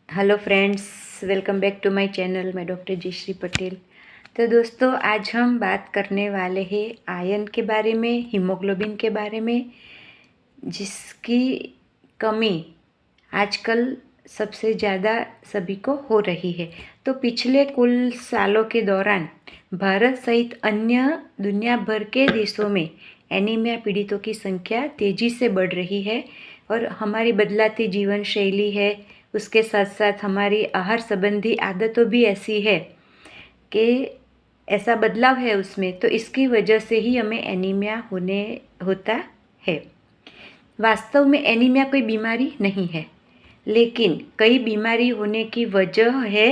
Hello friends, welcome back to my channel. मैं doctor Jayshree Patel. तो दोस्तों, आज हम बात करने वाले हैं आयरन के बारे में, हीमोग्लोबिन के बारे में, जिसकी कमी आजकल सबसे ज़्यादा सभी को हो रही है। तो पिछले कुछ सालों के दौरान भारत सहित अन्य दुनिया भर के देशों में एनीमिया पीड़ितों की संख्या तेज़ी से बढ़ रही है। और हमारी बदलाती जीवन शैली है, उसके साथ साथ हमारी आहार संबंधी आदतों भी ऐसी है कि ऐसा बदलाव है उसमें, तो इसकी वजह से ही हमें एनीमिया होता है। वास्तव में एनीमिया कोई बीमारी नहीं है, लेकिन कई बीमारी होने की वजह है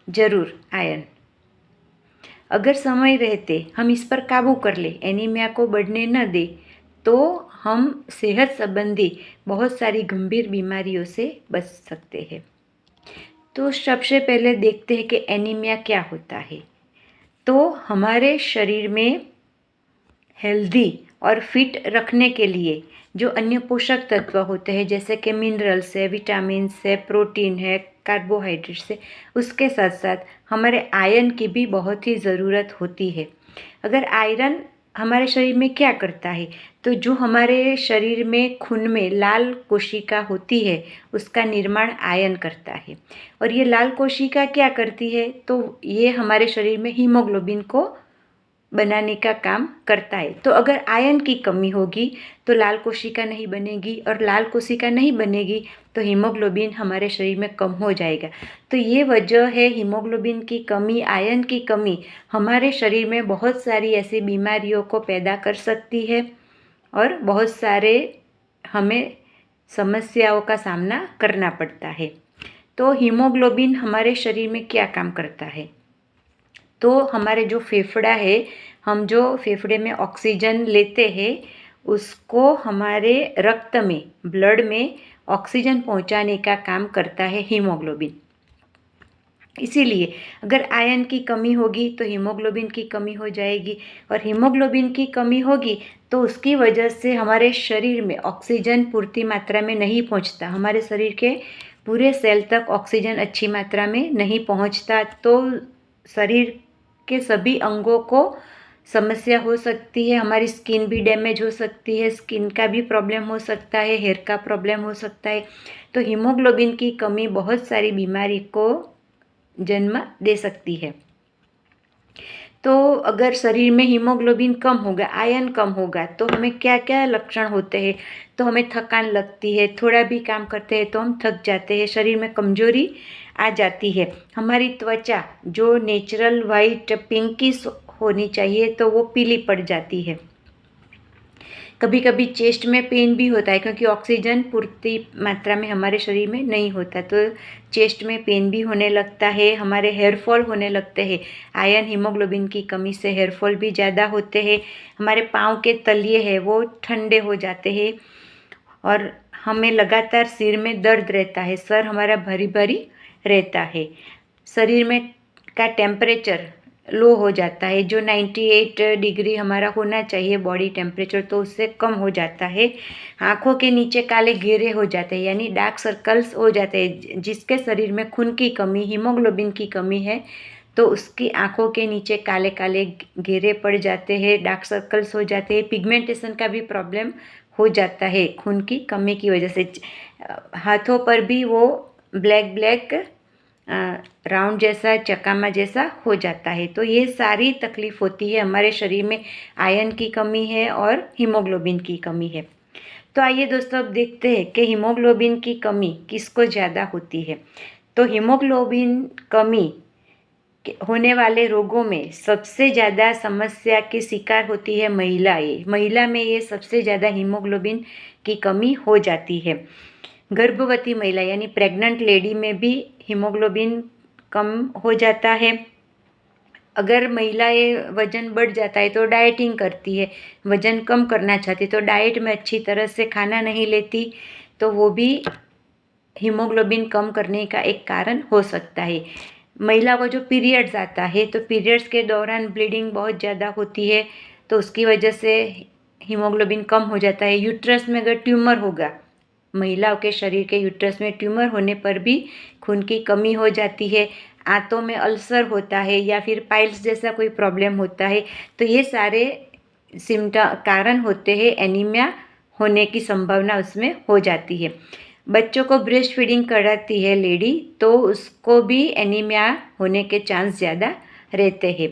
ज़रूर आयरन। अगर समय रहते हम इस पर काबू कर ले, एनीमिया को बढ़ने न दे, तो हम सेहत संबंधी बहुत सारी गंभीर बीमारियों से बच सकते हैं। तो सबसे पहले देखते हैं कि एनीमिया क्या होता है। तो हमारे शरीर में हेल्दी और फिट रखने के लिए जो अन्य पोषक तत्व होते हैं, जैसे कि मिनरल्स है, विटामिन्स है, प्रोटीन है, कार्बोहाइड्रेट्स है, उसके साथ साथ हमारे आयरन की भी बहुत ही ज़रूरत होती है। अगर आयरन हमारे शरीर में क्या करता है, तो जो हमारे शरीर में खून में लाल कोशिका होती है, उसका निर्माण आयरन करता है। और ये लाल कोशिका क्या करती है, तो ये हमारे शरीर में हीमोग्लोबिन को बनाने का काम करता है। तो अगर आयरन की कमी होगी तो लाल कोशिका नहीं बनेगी, और लाल कोशिका नहीं बनेगी तो हीमोग्लोबिन हमारे शरीर में कम हो जाएगा। तो ये वजह है हीमोग्लोबिन की कमी, आयरन की कमी हमारे शरीर में बहुत सारी ऐसी बीमारियों को पैदा कर सकती है, और बहुत सारे हमें समस्याओं का सामना करना पड़ता है। तो हीमोग्लोबिन हमारे शरीर में क्या काम करता है, तो हमारे जो फेफड़ा है, हम जो फेफड़े में ऑक्सीजन लेते हैं, उसको हमारे रक्त में, ब्लड में ऑक्सीजन पहुंचाने का काम करता है हीमोग्लोबिन। इसीलिए अगर आयरन की कमी होगी तो हीमोग्लोबिन की कमी हो जाएगी, और हीमोग्लोबिन की कमी होगी तो उसकी वजह से हमारे शरीर में ऑक्सीजन पूर्ति मात्रा में नहीं पहुंचता, हमारे शरीर के पूरे सेल तक ऑक्सीजन अच्छी मात्रा में नहीं पहुंचता। तो शरीर के सभी अंगों को समस्या हो सकती है, हमारी स्किन भी डैमेज हो सकती है, स्किन का भी प्रॉब्लम हो सकता है, हेयर का प्रॉब्लम हो सकता है। तो हीमोग्लोबिन की कमी बहुत सारी बीमारी को जन्म दे सकती है। तो अगर शरीर में हीमोग्लोबिन कम होगा, आयरन कम होगा, तो हमें क्या क्या लक्षण होते हैं, तो हमें थकान लगती है, थोड़ा भी काम करते हैं तो हम थक जाते हैं, शरीर में कमजोरी आ जाती है, हमारी त्वचा जो नेचुरल वाइट पिंकिश होनी चाहिए तो वो पीली पड़ जाती है। कभी कभी चेस्ट में पेन भी होता है, क्योंकि ऑक्सीजन पूर्ति मात्रा में हमारे शरीर में नहीं होता, तो चेस्ट में पेन भी होने लगता है। हमारे हेयरफॉल होने लगते हैं, आयरन हीमोग्लोबिन की कमी से हेयरफॉल भी ज़्यादा होते हैं। हमारे पाँव के तलिए हैं वो ठंडे हो जाते हैं, और हमें लगातार सिर में दर्द रहता है, सर हमारा भारी भारी रहता है, शरीर में का टेम्परेचर लो हो जाता है, जो 98 डिग्री हमारा होना चाहिए बॉडी टेम्परेचर, तो उससे कम हो जाता है। आँखों के नीचे काले घेरे हो जाते हैं, यानी डार्क सर्कल्स हो जाते हैं। जिसके शरीर में खून की कमी, हीमोग्लोबिन की कमी है, तो उसकी आँखों के नीचे काले काले घेरे पड़ जाते हैं, डार्क सर्कल्स हो जाते हैं, पिगमेंटेशन का भी प्रॉब्लम हो जाता है खून की कमी की वजह से। हाथों पर भी वो ब्लैक ब्लैक राउंड जैसा, चकामा जैसा हो जाता है। तो ये सारी तकलीफ होती है, हमारे शरीर में आयरन की कमी है और हीमोग्लोबिन की कमी है। तो आइए दोस्तों, अब देखते हैं कि हीमोग्लोबिन की कमी किसको ज़्यादा होती है। तो हीमोग्लोबिन कमी होने वाले रोगों में सबसे ज़्यादा समस्या की शिकार होती है महिलाएं। महिला में ये सबसे ज़्यादा हीमोग्लोबिन की कमी हो जाती है। गर्भवती महिला यानी प्रेग्नेंट लेडी में भी हीमोग्लोबिन कम हो जाता है। अगर महिलाएं वज़न बढ़ जाता है तो डाइटिंग करती है, वज़न कम करना चाहती तो डाइट में अच्छी तरह से खाना नहीं लेती, तो वो भी हीमोग्लोबिन कम करने का एक कारण हो सकता है। महिला को जो पीरियड्स आता है, तो पीरियड्स के दौरान ब्लीडिंग बहुत ज़्यादा होती है, तो उसकी वजह से हीमोग्लोबिन कम हो जाता है। यूट्रस में अगर ट्यूमर होगा महिलाओं के शरीर के यूट्रस में ट्यूमर होने पर भी खून की कमी हो जाती है, आंतों में अल्सर होता है या फिर पाइल्स जैसा कोई प्रॉब्लम होता है, तो ये सारे सिम्टम कारण होते हैं एनीमिया होने की संभावना उसमें हो जाती है। बच्चों को ब्रेस्ट फीडिंग कराती है लेडी, तो उसको भी एनीमिया होने के चांस ज़्यादा रहते हैं।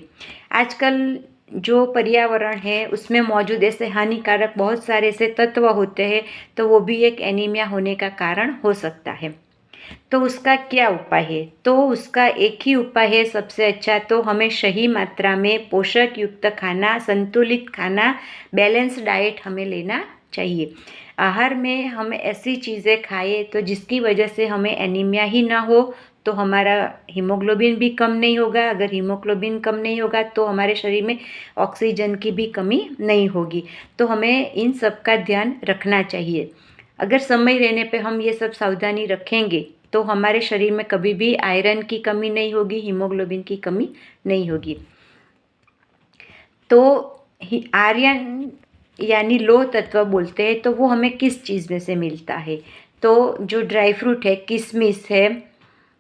आजकल जो पर्यावरण है उसमें मौजूद ऐसे हानिकारक बहुत सारे ऐसे तत्व होते हैं, तो वो भी एक एनीमिया होने का कारण हो सकता है। तो उसका क्या उपाय है? तो उसका एक ही उपाय है सबसे अच्छा, तो हमें सही मात्रा में पोषक युक्त खाना, संतुलित खाना, बैलेंस डाइट हमें लेना चाहिए। आहार में हम ऐसी चीज़ें खाएं तो जिसकी वजह से हमें एनीमिया ही ना हो, तो हमारा हीमोग्लोबिन भी कम नहीं होगा। अगर हीमोग्लोबिन कम नहीं होगा तो हमारे शरीर में ऑक्सीजन की भी कमी नहीं होगी। तो हमें इन सब का ध्यान रखना चाहिए। अगर समय रहने पे हम ये सब सावधानी रखेंगे तो हमारे शरीर में कभी भी आयरन की कमी नहीं होगी, हीमोग्लोबिन की कमी नहीं होगी। तो आयरन यानी लोह तत्व बोलते हैं, तो वो हमें किस चीज़ में से मिलता है? तो जो ड्राई फ्रूट है, किशमिश है,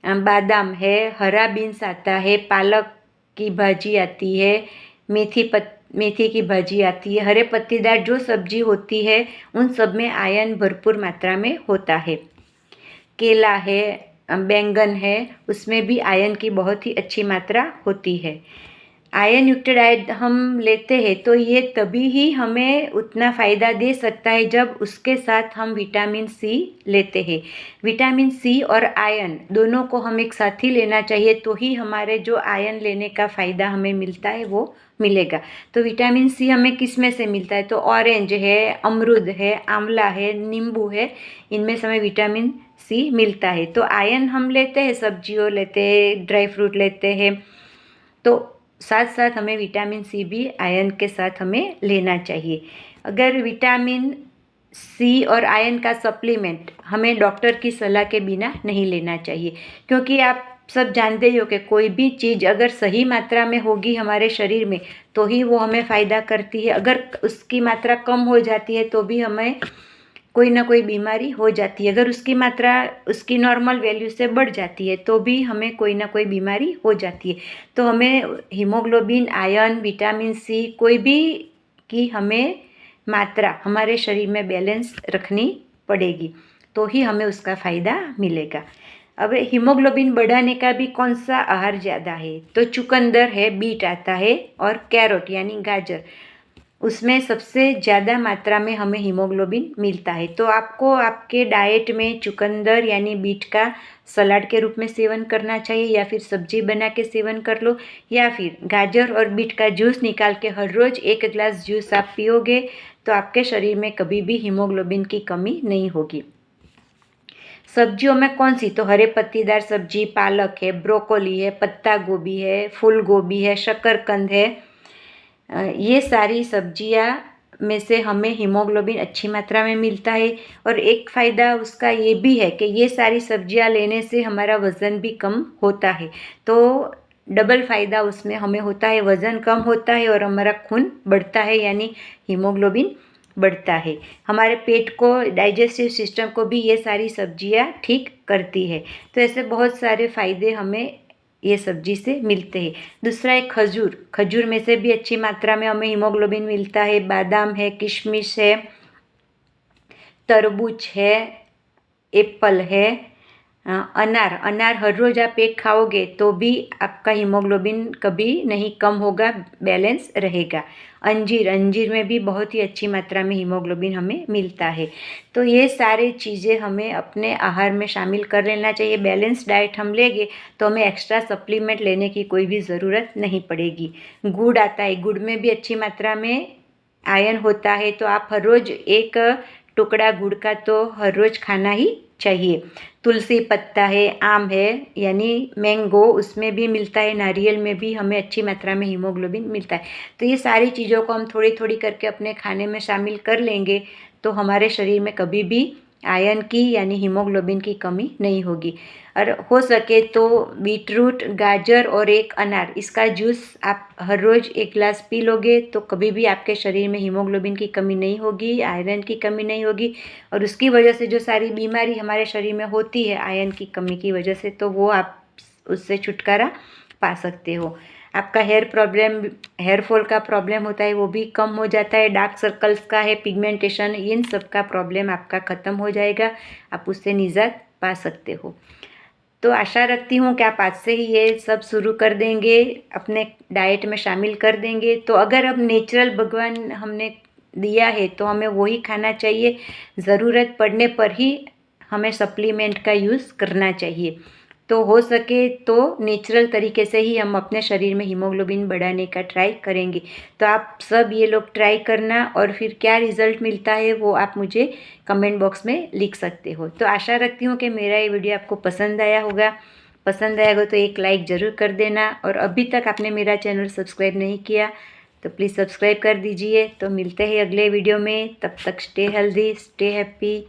बादाम है, हरा बीन्स आता है, पालक की भाजी आती है, मेथी की भाजी आती है, हरे पत्तेदार जो सब्जी होती है उन सब में आयरन भरपूर मात्रा में होता है। केला है, बैंगन है, उसमें भी आयरन की बहुत ही अच्छी मात्रा होती है। आयरन युक्त डाइट हम लेते हैं तो ये तभी ही हमें उतना फ़ायदा दे सकता है जब उसके साथ हम विटामिन सी लेते हैं। विटामिन सी और आयरन दोनों को हम एक साथ ही लेना चाहिए, तो ही हमारे जो आयरन लेने का फ़ायदा हमें मिलता है वो मिलेगा। तो विटामिन सी हमें किस में से मिलता है? तो ऑरेंज है, अमरूद है, आंवला है, नींबू है, इनमें से हमें विटामिन सी मिलता है। तो आयरन हम लेते हैं, सब्जियों लेते हैं, ड्राई फ्रूट लेते हैं, तो साथ साथ हमें विटामिन सी भी आयरन के साथ हमें लेना चाहिए। अगर विटामिन सी और आयरन का सप्लीमेंट हमें डॉक्टर की सलाह के बिना नहीं लेना चाहिए, क्योंकि आप सब जानते हो कि कोई भी चीज़ अगर सही मात्रा में होगी हमारे शरीर में तो ही वो हमें फ़ायदा करती है। अगर उसकी मात्रा कम हो जाती है तो भी हमें कोई ना कोई बीमारी हो जाती है। अगर उसकी मात्रा उसकी नॉर्मल वैल्यू से बढ़ जाती है तो भी हमें कोई ना कोई बीमारी हो जाती है। तो हमें हीमोग्लोबिन, आयरन, विटामिन सी कोई भी की हमें मात्रा हमारे शरीर में बैलेंस रखनी पड़ेगी, तो ही हमें उसका फ़ायदा मिलेगा। अब हीमोग्लोबिन बढ़ाने का भी कौन सा आहार ज़्यादा है? तो चुकंदर है, बीट आता है, और कैरोट यानी गाजर, उसमें सबसे ज़्यादा मात्रा में हमें हीमोग्लोबिन मिलता है। तो आपको आपके डाइट में चुकंदर यानी बीट का सलाद के रूप में सेवन करना चाहिए, या फिर सब्जी बना के सेवन कर लो, या फिर गाजर और बीट का जूस निकाल के हर रोज़ 1 गिलास जूस आप पियोगे तो आपके शरीर में कभी भी हीमोग्लोबिन की कमी नहीं होगी। सब्जियों में कौन सी? तो हरे पत्तीदार सब्जी, पालक है, ब्रोकोली है, पत्ता गोभी है, फूल गोभी है, शकरकंद है, ये सारी सब्जियां में से हमें हीमोग्लोबिन अच्छी मात्रा में मिलता है। और एक फ़ायदा उसका ये भी है कि ये सारी सब्जियां लेने से हमारा वज़न भी कम होता है। तो डबल फ़ायदा उसमें हमें होता है, वज़न कम होता है और हमारा खून बढ़ता है, यानी हीमोग्लोबिन बढ़ता है। हमारे पेट को, डाइजेस्टिव सिस्टम को भी ये सारी सब्जियां ठीक करती है। तो ऐसे बहुत सारे फ़ायदे हमें ये सब्जी से मिलते हैं। दूसरा है खजूर। खजूर में से भी अच्छी मात्रा में हमें हीमोग्लोबिन मिलता है। बादाम है, किशमिश है, तरबूज है, एप्पल है, अनार हर रोज़ आप एक खाओगे तो भी आपका हीमोग्लोबिन कभी नहीं कम होगा, बैलेंस रहेगा। अंजीर में भी बहुत ही अच्छी मात्रा में हीमोग्लोबिन हमें मिलता है। तो ये सारी चीज़ें हमें अपने आहार में शामिल कर लेना चाहिए। बैलेंस डाइट हम लेंगे तो हमें एक्स्ट्रा सप्लीमेंट लेने की कोई भी ज़रूरत नहीं पड़ेगी। गुड़ आता है, गुड़ में भी अच्छी मात्रा में आयरन होता है, तो आप हर रोज़ एक टुकड़ा गुड़ का तो हर रोज़ खाना ही चाहिए। तुलसी पत्ता है, आम है यानी मैंगो, उसमें भी मिलता है। नारियल में भी हमें अच्छी मात्रा में हीमोग्लोबिन मिलता है। तो ये सारी चीज़ों को हम थोड़ी थोड़ी करके अपने खाने में शामिल कर लेंगे तो हमारे शरीर में कभी भी आयरन की यानी हीमोग्लोबिन की कमी नहीं होगी। और हो सके तो बीटरूट, गाजर और एक अनार, इसका जूस आप हर रोज़ 1 गिलास पी लोगे तो कभी भी आपके शरीर में हीमोग्लोबिन की कमी नहीं होगी, आयरन की कमी नहीं होगी। और उसकी वजह से जो सारी बीमारी हमारे शरीर में होती है आयरन की कमी की वजह से, तो वो आप उससे छुटकारा पा सकते हो। आपका हेयर फॉल का प्रॉब्लम होता है वो भी कम हो जाता है। डार्क सर्कल्स का है, पिगमेंटेशन, इन सब का प्रॉब्लम आपका ख़त्म हो जाएगा, आप उससे निजात पा सकते हो। तो आशा रखती हूँ कि आप आज से ही ये सब शुरू कर देंगे, अपने डाइट में शामिल कर देंगे। तो अगर अब नेचुरल भगवान हमने दिया है तो हमें वही खाना चाहिए, ज़रूरत पड़ने पर ही हमें सप्लीमेंट का यूज़ करना चाहिए। तो हो सके तो नेचुरल तरीके से ही हम अपने शरीर में हीमोग्लोबिन बढ़ाने का ट्राई करेंगे। तो आप सब ये लोग ट्राई करना और फिर क्या रिज़ल्ट मिलता है वो आप मुझे कमेंट बॉक्स में लिख सकते हो। तो आशा रखती हूँ कि मेरा ये वीडियो आपको पसंद आया होगा। पसंद आएगा तो एक लाइक ज़रूर कर देना, और अभी तक आपने मेरा चैनल सब्सक्राइब नहीं किया तो प्लीज़ सब्सक्राइब कर दीजिए। तो मिलते हैं अगले वीडियो में, तब तक स्टे हेल्दी, स्टे हैप्पी।